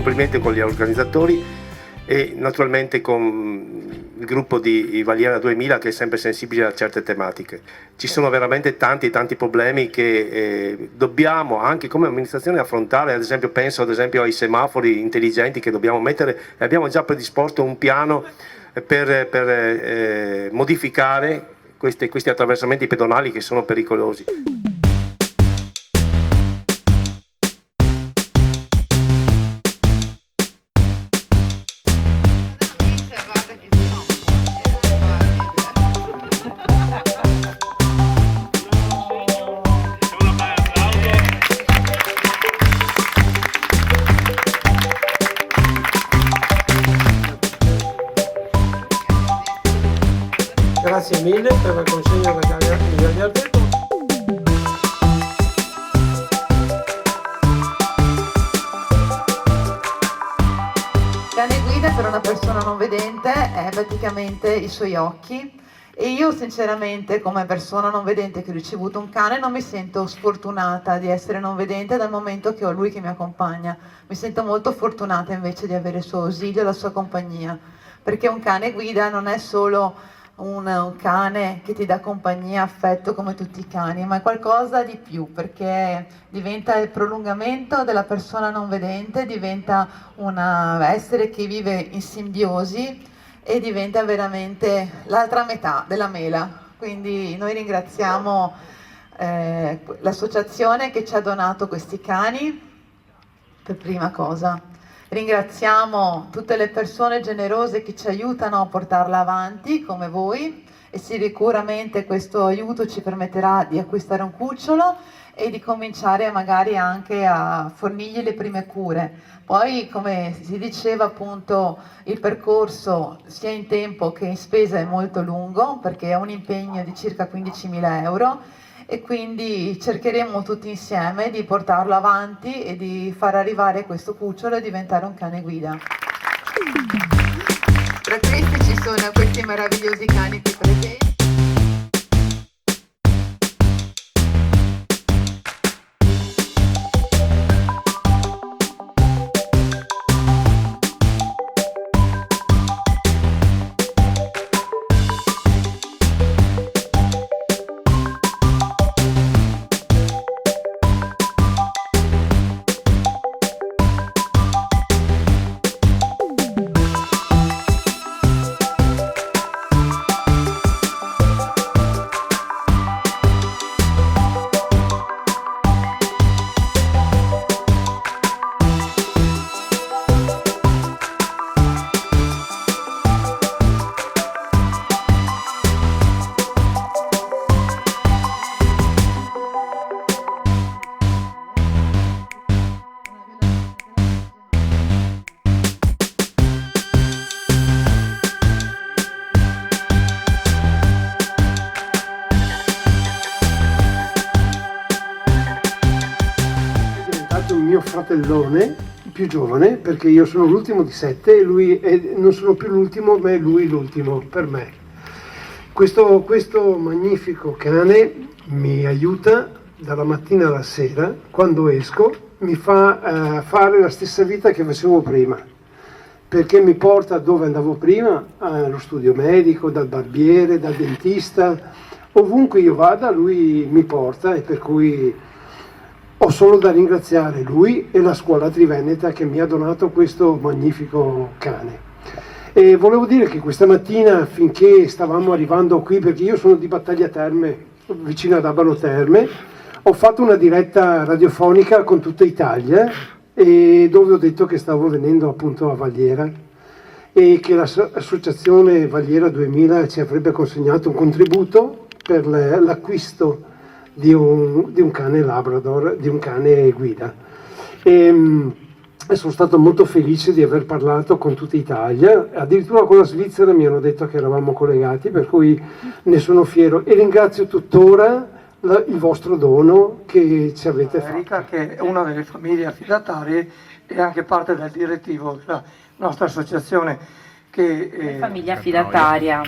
complimenti con gli organizzatori e naturalmente con il gruppo di Valiera 2000 che è sempre sensibile a certe tematiche. Ci sono veramente tanti problemi che dobbiamo anche come amministrazione affrontare, ad esempio penso ai semafori intelligenti che dobbiamo mettere, e abbiamo già predisposto un piano per modificare questi attraversamenti pedonali che sono pericolosi. Grazie mille per la consegna di Gagliardetto. Cane guida per una persona non vedente è praticamente i suoi occhi, e io sinceramente come persona non vedente che ho ricevuto un cane non mi sento sfortunata di essere non vedente dal momento che ho lui che mi accompagna. Mi sento molto fortunata invece di avere il suo ausilio e la sua compagnia, perché un cane guida non è solo un cane che ti dà compagnia, affetto come tutti i cani, ma è qualcosa di più, perché diventa il prolungamento della persona non vedente, diventa un essere che vive in simbiosi e diventa veramente l'altra metà della mela. Quindi noi ringraziamo l'associazione che ci ha donato questi cani per prima cosa. Ringraziamo tutte le persone generose che ci aiutano a portarla avanti, come voi, e sicuramente questo aiuto ci permetterà di acquistare un cucciolo e di cominciare magari anche a fornirgli le prime cure. Poi, come si diceva appunto, il percorso sia in tempo che in spesa è molto lungo, perché è un impegno di circa 15.000 euro, e quindi cercheremo tutti insieme di portarlo avanti e di far arrivare questo cucciolo e diventare un cane guida. Tra questi ci sono questi meravigliosi cani qui presenti. Mio fratellone più giovane, perché io sono l'ultimo di 7 e lui non sono più l'ultimo, ma è lui l'ultimo per me. Questo magnifico cane mi aiuta dalla mattina alla sera, quando esco mi fa fare la stessa vita che facevo prima, perché mi porta dove andavo prima, allo studio medico, dal barbiere, dal dentista, ovunque io vada lui mi porta, e per cui ho solo da ringraziare lui e la scuola Triveneta che mi ha donato questo magnifico cane. E volevo dire che questa mattina, finché stavamo arrivando qui, perché io sono di Battaglia Terme, vicino ad Abano Terme, ho fatto una diretta radiofonica con tutta Italia, e dove ho detto che stavo venendo appunto a Valiera e che l'associazione Valiera 2000 ci avrebbe consegnato un contributo per l'acquisto di un cane Labrador, di un cane guida. E sono stato molto felice di aver parlato con tutta Italia, addirittura con la Svizzera mi hanno detto che eravamo collegati, per cui ne sono fiero e ringrazio tuttora il vostro dono che ci avete fatto. Erika, che è una delle famiglie affidatarie e anche parte del direttivo della nostra associazione, che famiglia affidataria.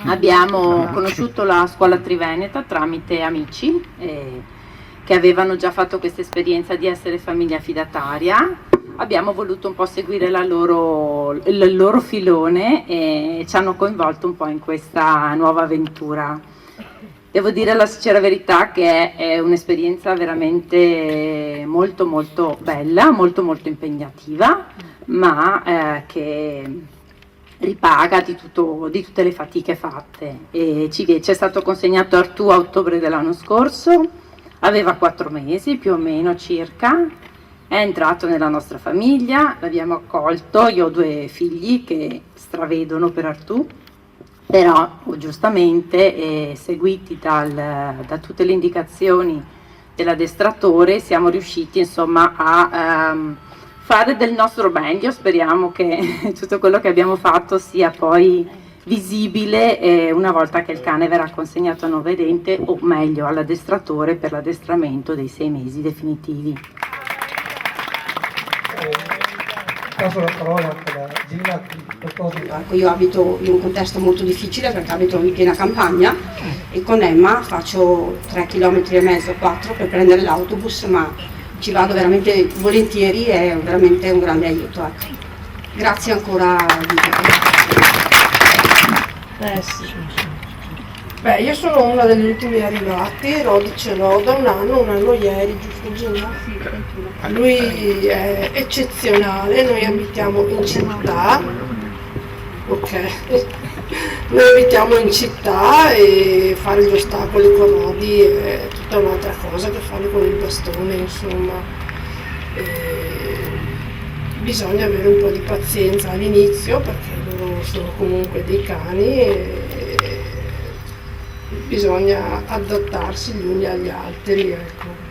Abbiamo conosciuto la scuola Triveneta tramite amici che avevano già fatto questa esperienza di essere famiglia affidataria, abbiamo voluto un po' seguire il loro filone e ci hanno coinvolto un po' in questa nuova avventura. Devo dire la sincera verità che è un'esperienza veramente molto molto bella, molto molto impegnativa, ma che ripaga di tutte le fatiche fatte. E ci è stato consegnato Artù a ottobre dell'anno scorso, aveva 4 mesi più o meno circa, è entrato nella nostra famiglia, l'abbiamo accolto, io ho 2 figli che stravedono per Artù, però giustamente seguiti da tutte le indicazioni dell'addestratore siamo riusciti insomma a fare del nostro meglio. Speriamo che tutto quello che abbiamo fatto sia poi visibile una volta che il cane verrà consegnato a novedente, o meglio all'addestratore per l'addestramento dei 6 mesi definitivi. Passo la parola a Gina per Io abito in un contesto molto difficile perché abito in piena campagna e con Emma faccio 3,5 km, 4 per prendere l'autobus, ma ci vado veramente volentieri, è veramente un grande aiuto. Ecco. Grazie ancora. Beh, io sono una degli ultimi arrivati, Rodi ce l'ho da un anno ieri, giusto Gina? Lui è eccezionale, noi abitiamo in città, ok, noi abitiamo in città e fare gli ostacoli con Rodi è tutta un'altra cosa che fare con il bastone, insomma. Bisogna avere un po' di pazienza all'inizio perché loro sono comunque dei cani e bisogna adattarsi gli uni agli altri, ecco.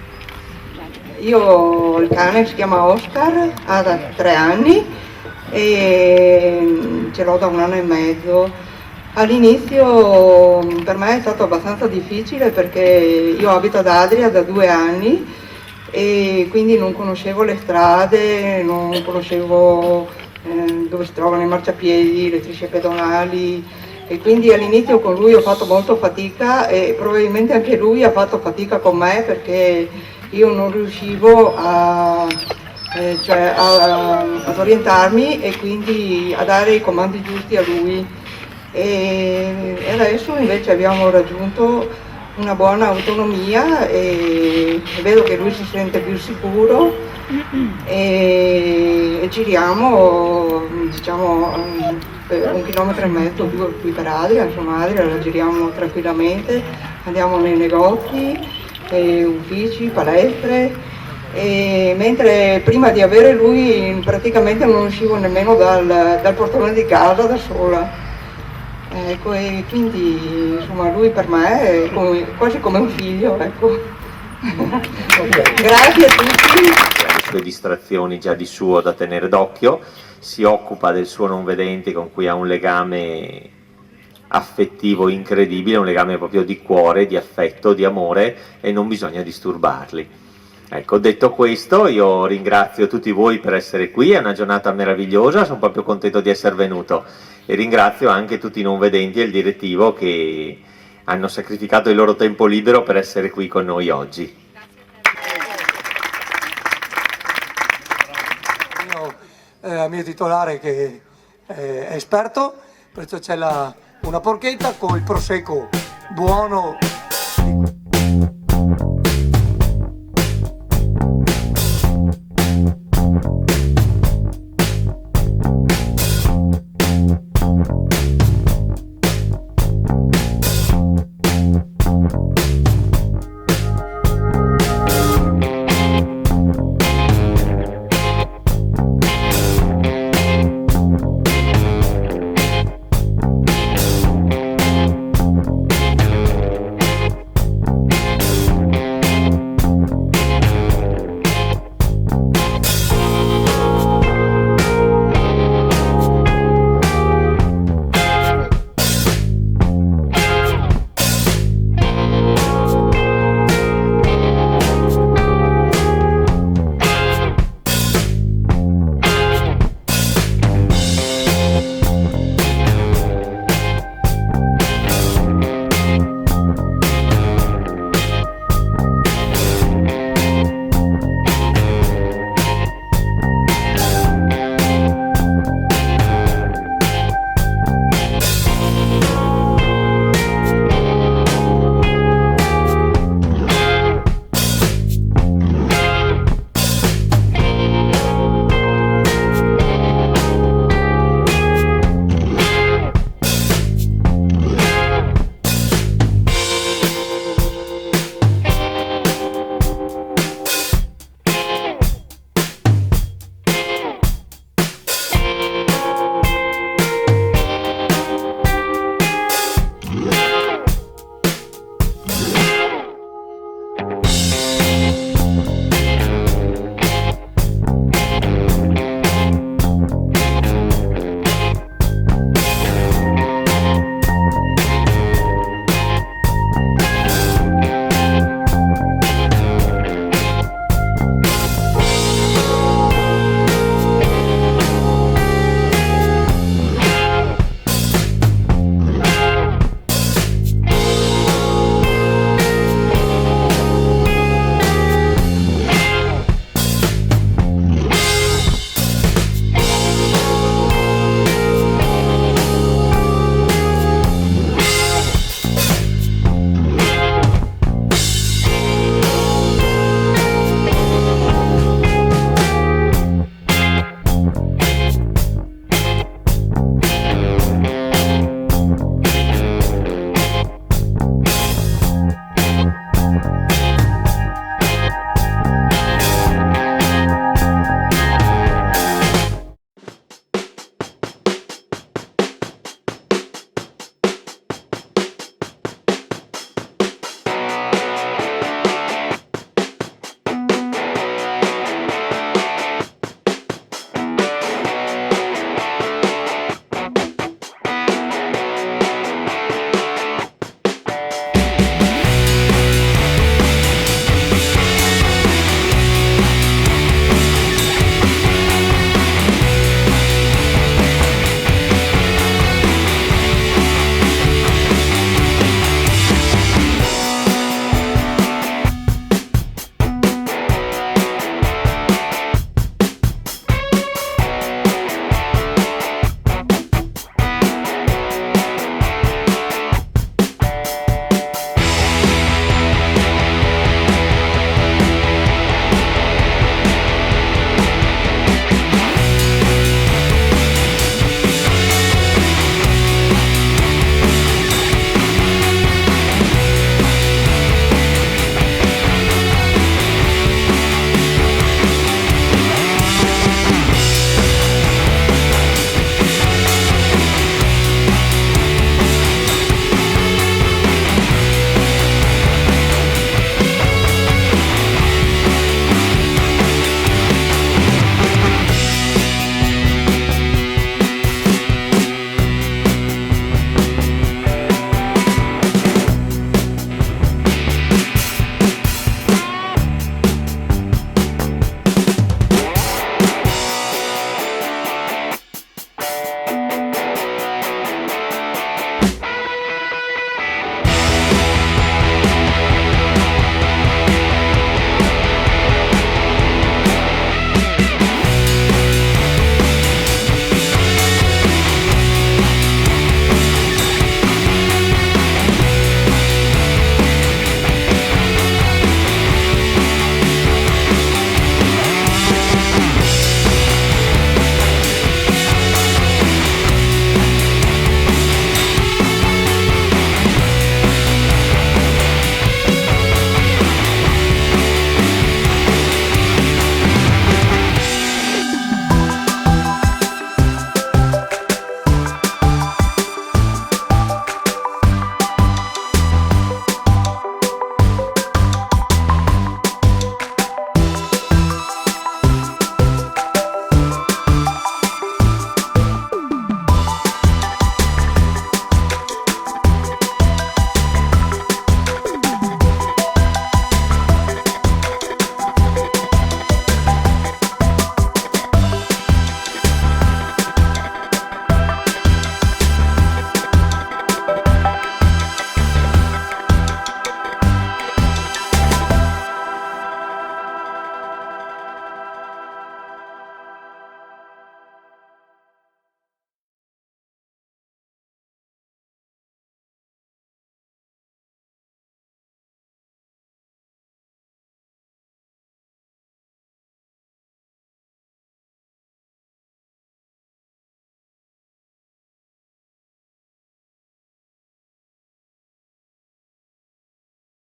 Io il cane si chiama Oscar, ha 3 anni e ce l'ho da 1 anno e mezzo. All'inizio per me è stato abbastanza difficile perché io abito ad Adria da 2 anni e quindi non conoscevo le strade, non conoscevo dove si trovano i marciapiedi, le strisce pedonali. E quindi all'inizio con lui ho fatto molto fatica e probabilmente anche lui ha fatto fatica con me perché io non riuscivo ad orientarmi e quindi a dare i comandi giusti a lui. E adesso invece abbiamo raggiunto una buona autonomia e vedo che lui si sente più sicuro e giriamo diciamo 1,5 km qui per Adria, insomma Adria la giriamo tranquillamente, andiamo nei negozi, uffici, palestre, e mentre prima di avere lui praticamente non uscivo nemmeno dal portone di casa da sola. Ecco, e quindi insomma lui per me è quasi come un figlio, ecco. Grazie a tutti. Le sue distrazioni già di suo da tenere d'occhio, si occupa del suo non vedente con cui ha un legame affettivo incredibile, un legame proprio di cuore, di affetto, di amore, e non bisogna disturbarli. Ecco, detto questo, io ringrazio tutti voi per essere qui, è una giornata meravigliosa, sono proprio contento di essere venuto e ringrazio anche tutti i non vedenti e il direttivo che hanno sacrificato il loro tempo libero per essere qui con noi oggi. Al mio titolare che è esperto, perciò c'è una porchetta con il prosecco buono. Ciao.